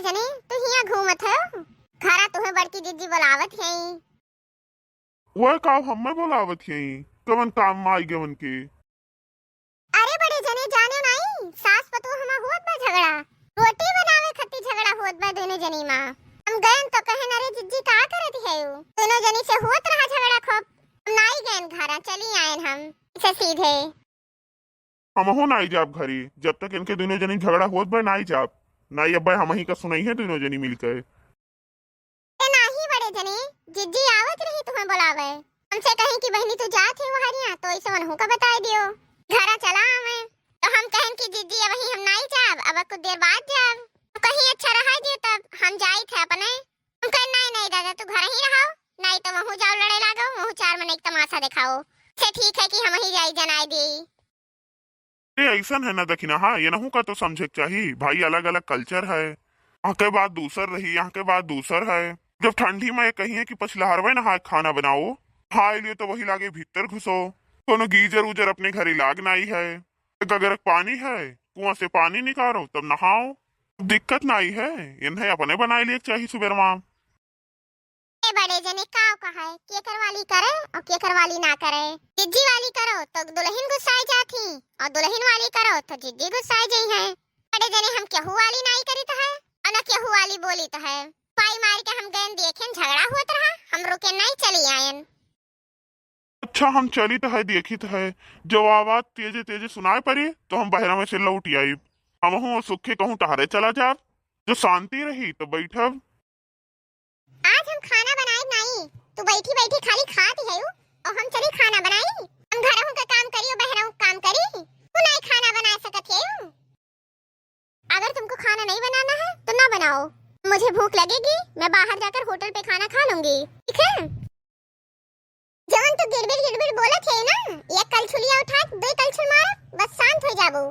जने तू हिया घूमत है घरा तुम्हें बड़की दीदी बुलावत है। वह काम हमें बोलावत यही कवन काम में आई गवन के। अरे बड़े जने जाने नहीं सास पतोह हमा होत बा झगड़ा, रोटी बनावे खत्ती झगड़ा होत बा दोनों जनी मां। हम गए तो कहे अरे जिज्जी का करत है यू, दोनों जनी से होत रहा झगड़ा खूब। हम नहीं गए घरा चली आए हम इसे सीधे। हम हो नाई जाब घरे जब तक इनके दोनों जनी झगड़ा होत बा नाई जाब। नाई अब्बा हम ही का सुनाई है दोनों जनी मिलकर। ए नहीं बड़े जने जिज्जी आवत रही तुम्हें बुलावे, हमसे कहीं कि बहनी तू जात है वहारिया तो ऐसे मनहु का बता दियो। घरा चला हमें तो हम कहें कि जिज्जी अब ही हम नहीं जाब, अब कुछ देर बाद जाब। तो कहीं अच्छा रहा जे तब हम जाई थे अपने। हम कहे नहीं नहीं दादा तू घर ही रहो, नहीं तो वहु जाओ लड़े लागो, वहु चार मन एक तमाशा दिखाओ। से ठीक है कि हम ही जाई जनाई दी। ये ऐसा है ना दखिना। हाँ ये नहू का तो समझे चाहिए भाई, अलग अलग कल्चर है। यहाँ के बाद दूसर रही, यहाँ के बाद दूसर है। जब ठंडी में कही है कि पछलहरवे नहा खाना बनाओ, हाय लिए तो वही लागे भीतर घुसो। कोनो गीजर उजर अपने घरे लाग नहीं है, अगर पानी है कुआं से पानी निकालो तब नहाओ, दिक्कत नहीं है। इन्हें अपने बनाए लिए चाहिए सुबह माँ। ए बड़े जने काव कहा है केकर वाली करे और केकर वाली ना करे। जिज्जी वाली करो तो दुल्हन गुस्साई जाती और दुल्हन वाली करो तो जिज्जी गुस्साई जाई है। बड़े जने हम केहू वाली नहीं करी तो है और ना केहू वाली बोली तो है। पाई मार के हम गए देखें झगड़ा हुआ रहा, हम रुके नहीं चली आयन। अच्छा हम चली तो है देखी तो है, जब आवाज तेजे तेजे सुनाए पड़ी तो हम बहरा में से लौट आई। हम हूँ सुखे कहूँ टहरे चला जा, जो शांति रही तो बैठब। आज हम खाना बनाए नहीं, तू बैठी बैठी खाली खाती है और हम चली खाना बनाई। हम घरों का काम करियो बहरों का काम करी, तू नहीं खाना बना सकत है। अगर तुमको खाना नहीं बनाना है तो ना बनाओ, मुझे भूख लगेगी मैं बाहर जाकर होटल पे खाना खा लूंगी, ठीक है। जवन तो गिड़बिड़ बोलत है ना, एक कलछुलिया उठा दो कलछुल मार बस शांत हो जाबो।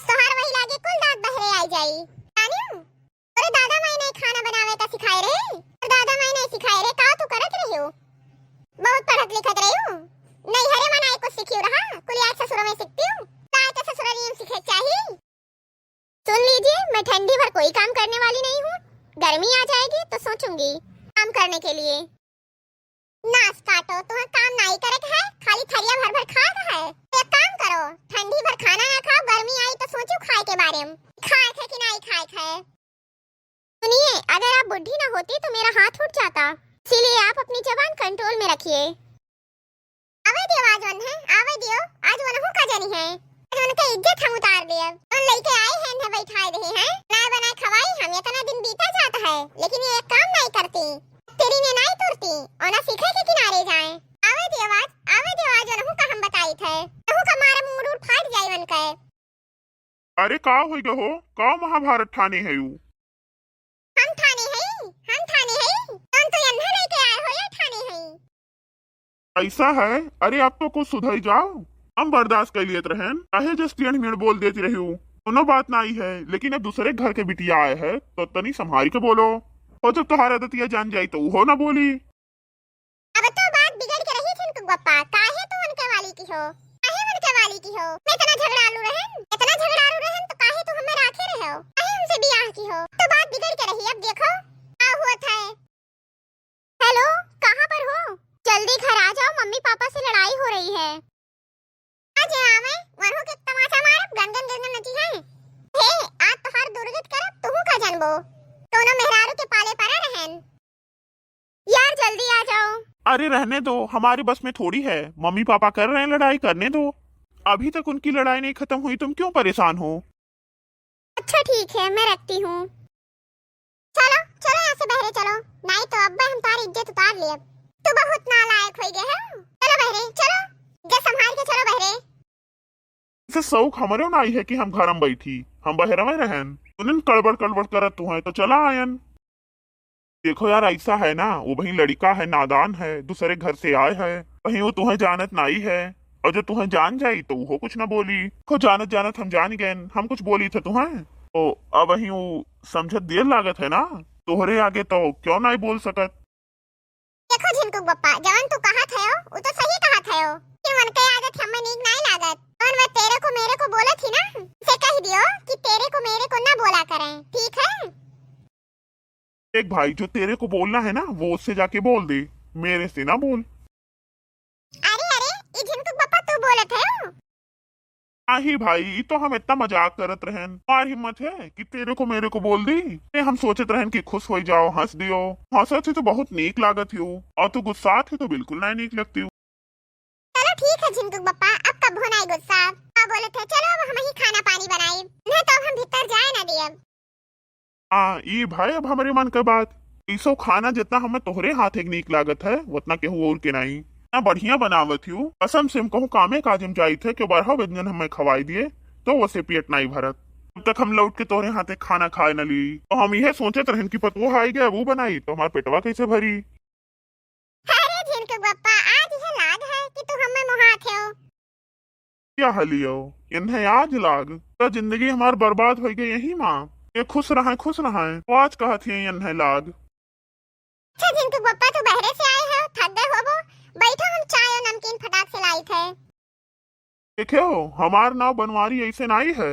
सहार वही लागे कुल दांत बहरे आई जाई। जानियो अरे दादा माई नहीं खाना बनावे का सिखाए रे, और दादा माई नहीं सिखाए रे का तू करत रही हो। बहुत पढ़त लिखत रही हूं, नहीं हरे मनाई कुछ सीखियो रहा, कुल याद ससुर में सीखती हूं, काय तो ससुराली में सीखे चाहिए। सुन लीजिए मैं ठंडी भर कोई काम करने वाली नहीं हूँ, गर्मी आ जाएगी तो सोचूंगी काम करने के लिए। नाच काटो तुम्हें काम नहीं करे है, खाली थरिया भर भर खा रहा है। एक काम करो ठंडी भर खाना ना खाओ, गर्मी आई तो सोचो खाए के बारे में, खाए थे कि नहीं खाए थे। सुनिए अगर आप बुढ़ी ना होती तो मेरा हाथ उठ जाता, इसीलिए आप अपनी जबान कंट्रोल में रखिए। आवे दियो आज वन है, आवे दियो आज वन हो का जानी है, उनका इज्जत हम उतार दिए। उन लेके आए हैं ना बैठाए रहे हैं, नए बनाए खवाई हम इतना दिन बीता जाता है लेकिन ये एक काम नहीं करती, तेरी ने नहीं तुरती और ना सीखे के किनारे जाए। आवे दियो आज उनहु का हम बताई थे, उनहु का मारे मुंह उड़ फाट जाई वन के। अरे का होई गहो, का महाभारत ठाने है यू। हम ठाने हैं तुम तो यन्हा लेके आए हो या ठाने हैं। ऐसा है, अरे आप तो कुछ सुधर जाओ। हम बर्दाश्त कर लिए रहन, काहे जस टेढ़ मेढ़ बोल देती रही हूँ, दोनों बात नहीं है। लेकिन अब दूसरे घर के बिटिया आए है तो तनी संभाल के बोलो, और जब तुम्हारा आदतिया जान जाई तो वो ना बोली। अब तो बात बिगड़ के रही थी तुम गप्पा, काहे तू उनके वाली की हो, काहे उनके वाली की हो। मैं इतना झगड़ालू रहन तो काहे तू हमें राखे रहे हो, काहे हमसे बियाह की हो। तो बात बिगड़ के रही, अब देखो क्या हुआ था। हेलो कहाँ पर हो, जल्दी घर आ जाओ, मम्मी पापा से लड़ाई हो रही है। आज आवे वरहो के तमाशा मारब गंगन नची है। हे आज तो हर दुर्गत करब तुहु का जनबो, दोनों मेहरारू के पाले पड़ा रहन। यार जल्दी आ जाओ। अरे रहने दो, हमारे बस में थोड़ी है, मम्मी पापा कर रहे हैं लड़ाई, करने दो। अभी तक उनकी लड़ाई नहीं खत्म हुई, तुम क्यों परेशान हो। अच्छा ठीक है मैं रखती हूँ। चलो चलो यहाँ से बहरे चलो, नहीं तो अब्बा हम तारी इज्जत उतार लिए। तू बहुत नालायक हो गए है। चलो बहरे चलो, जे संभाल के चलो बहरे। इसे शौक हमारे नहीं है कि हम घर में बैठी, हम बहरा में रहन, उन्हें कड़बड़ करत तू है तो चला आयन। देखो यार ऐसा है ना, वो वही लड़का है नादान है, दूसरे घर से आए है, वही वो तुम्हें जानत नहीं है, और जो तुम्हें जान जाई तो वो कुछ ना बोली। को जानत जानत हम जान गए, हम कुछ बोली थे तुम्हें तो अब वही वो समझत देर लागत है ना, तोहरे आगे तो क्यों नहीं बोल सकत। देखो झिनकुक बप्पा जवन तू कहा थे वो तो सही कहा थे, कि मन के आदत हमें नीक नहीं लागत, और मैं तेरे को मेरे को बोला थी ना, से कह दियो कि तेरे को मेरे को ना बोला करें, ठीक है। एक भाई, जो तेरे को बोलना है ना वो उससे जाके बोल दे, मेरे से ना बोल। अरे अरे, ई झिनकुक पापा तू बोलत है? ही भाई, तो हम इतना मजाक करत रहन, और हिम्मत है कि तेरे को मेरे को बोल दी। हम सोचत रहन कि खुश हो जाओ, हंस दियो। हंसत ही तो बहुत नीक लागत हो, और तू गुस्सा थी तो बिल्कुल नहीं नीक लगती हो। चलो ठीक है झिनकुक पापा, अब कब होना है गुस्सा? बोले थे चलो अब हम ही खाना पानी बनाई, नहीं तो अब हम भीतर जाए ना दिए। ये भाई, अब हमारे मन का बात, इसो खाना जितना हमें तोहरे हाथ एक नीक लागत है उतना केहू और के नहीं ना बढ़िया बनावत हूँ। कसम से हम कहूँ कामे काजम जाई थे कि बारह व्यंजन हमें खवाई दिए तो वैसे पेट नहीं भरत। जब तक हम लौट के तोहरे हाथे खाना खाए न ली तो हम यह सोचत रहन कि पतोह आई गया वो बनाई तो हमारा पेटवा कैसे भरी। अरे झिनकुक पापा, आज यह लाग है कि तू हमें मुहात हो। क्या हलियो, इन्हें आज लाग तो जिंदगी हमार बर्बाद हो गई यही माँ। ये खुश रहा तो आज कहत ही इन्हें लाग। अच्छा झिनकुक पापा, तू बहरे से आए हो, थक गए हो वो? बैठो, हम चाय और नमकीन फटाक से लाई थे। देखो, हमार नाव बनवारी ऐसे नहीं है